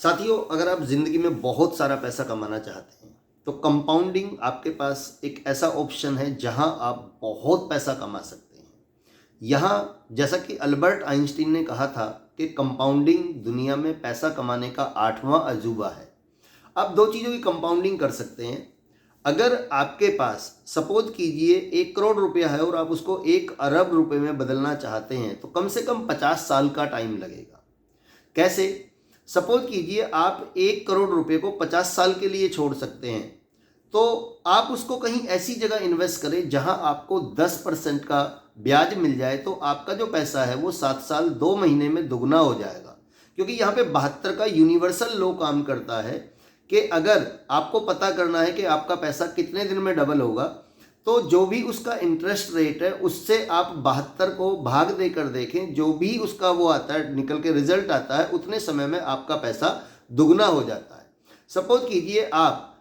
साथियों, अगर आप ज़िंदगी में बहुत सारा पैसा कमाना चाहते हैं तो कंपाउंडिंग आपके पास एक ऐसा ऑप्शन है जहां आप बहुत पैसा कमा सकते हैं। यहाँ जैसा कि अल्बर्ट आइंस्टीन ने कहा था कि कंपाउंडिंग दुनिया में पैसा कमाने का 8वां अजूबा है। आप दो चीज़ों की कंपाउंडिंग कर सकते हैं। अगर आपके पास सपोज कीजिए 1 करोड़ रुपया है और आप उसको 1 अरब रुपए में बदलना चाहते हैं तो कम से कम 50 साल का टाइम लगेगा। कैसे? सपोज कीजिए आप 1 करोड़ रुपए को 50 साल के लिए छोड़ सकते हैं, तो आप उसको कहीं ऐसी जगह इन्वेस्ट करें जहां आपको 10% का ब्याज मिल जाए, तो आपका जो पैसा है वो 7 साल 2 महीने में दुगना हो जाएगा। क्योंकि यहाँ पे 72 का यूनिवर्सल लॉ काम करता है कि अगर आपको पता करना है कि आपका पैसा कितने दिन में डबल होगा, तो जो भी उसका इंटरेस्ट रेट है उससे आप 72 को भाग देकर देखें, जो भी उसका वो आता है निकल के रिजल्ट आता है, उतने समय में आपका पैसा दुगना हो जाता है। सपोज कीजिए आप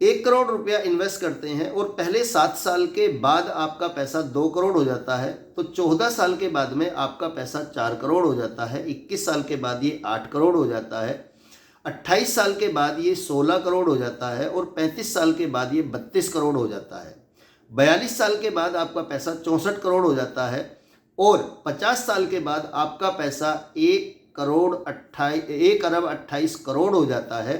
1 करोड़ रुपया इन्वेस्ट करते हैं और पहले 7 साल के बाद आपका पैसा 2 करोड़ हो जाता है, तो 14 साल के बाद में आपका पैसा 4 करोड़ हो जाता है, 21 साल के बाद ये 8 करोड़ हो जाता है, 28 साल के बाद ये 16 करोड़ हो जाता है और 35 साल के बाद ये 32 करोड़ हो जाता है। 42 साल के बाद आपका पैसा 64 करोड़ हो जाता है और 50 साल के बाद आपका पैसा 1 अरब 28 करोड़ हो जाता है।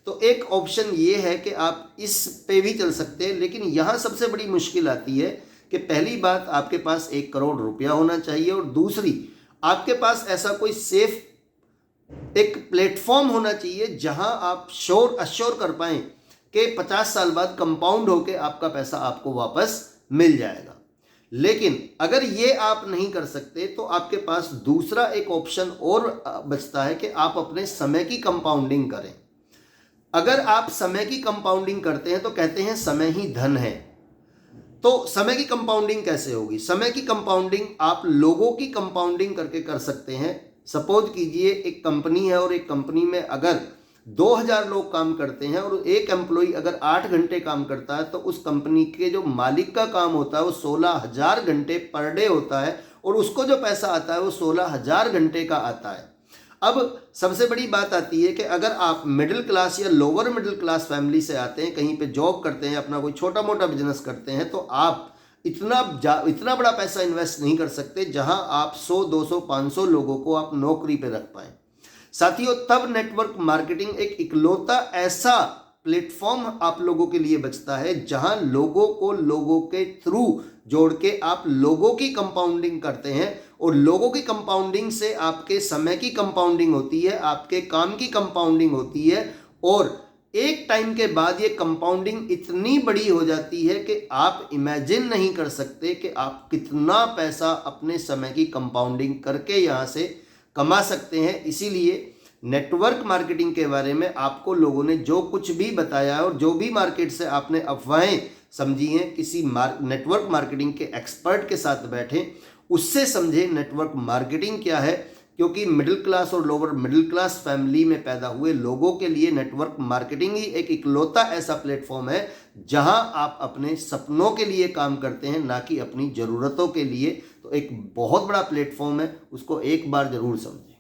तो एक ऑप्शन ये है कि आप इस पे भी चल सकते हैं, लेकिन यहाँ सबसे बड़ी मुश्किल आती है कि पहली बात आपके पास 1 करोड़ रुपया होना चाहिए और दूसरी आपके पास ऐसा कोई सेफ एक प्लेटफॉर्म होना चाहिए जहां आप अश्योर कर पाएं कि 50 साल बाद कंपाउंड होकर आपका पैसा आपको वापस मिल जाएगा। लेकिन अगर ये आप नहीं कर सकते तो आपके पास दूसरा एक ऑप्शन और बचता है कि आप अपने समय की कंपाउंडिंग करें। अगर आप समय की कंपाउंडिंग करते हैं तो कहते हैं समय ही धन है। तो समय की कंपाउंडिंग कैसे होगी? समय की कंपाउंडिंग आप लोगों की कंपाउंडिंग करके कर सकते हैं। सपोज कीजिए एक कंपनी है और एक कंपनी में अगर 2000 लोग काम करते हैं और एक एम्प्लॉय अगर 8 घंटे काम करता है, तो उस कंपनी के जो मालिक का काम होता है वो 16,000 घंटे पर डे होता है और उसको जो पैसा आता है वो 16,000 घंटे का आता है। अब सबसे बड़ी बात आती है कि अगर आप मिडिल क्लास या लोअर मिडिल क्लास फैमिली से आते हैं, कहीं पे जॉब करते हैं, अपना कोई छोटा मोटा बिजनेस करते हैं, तो आप इतना बड़ा पैसा इन्वेस्ट नहीं कर सकते जहां आप 100, 200, 500 लोगों को आप नौकरी पे रख पाएं। साथियों, तब नेटवर्क मार्केटिंग एक इकलौता ऐसा प्लेटफॉर्म आप लोगों के लिए बचता है जहां लोगों को लोगों के थ्रू जोड़ के आप लोगों की कंपाउंडिंग करते हैं और लोगों की कंपाउंडिंग से आपके समय की कंपाउंडिंग होती है, आपके काम की कंपाउंडिंग होती है और एक टाइम के बाद ये कंपाउंडिंग इतनी बड़ी हो जाती है कि आप इमेजिन नहीं कर सकते कि आप कितना पैसा अपने समय की कंपाउंडिंग करके यहाँ से कमा सकते हैं। इसीलिए नेटवर्क मार्केटिंग के बारे में आपको लोगों ने जो कुछ भी बताया है और जो भी मार्केट से आपने अफवाहें समझी हैं, किसी नेटवर्क मार्केटिंग के एक्सपर्ट के साथ बैठें, उससे समझें नेटवर्क मार्केटिंग क्या है। क्योंकि मिडिल क्लास और लोअर मिडिल क्लास फैमिली में पैदा हुए लोगों के लिए नेटवर्क मार्केटिंग ही एक इकलौता ऐसा प्लेटफॉर्म है जहां आप अपने सपनों के लिए काम करते हैं, ना कि अपनी ज़रूरतों के लिए। तो एक बहुत बड़ा प्लेटफॉर्म है, उसको एक बार ज़रूर समझें।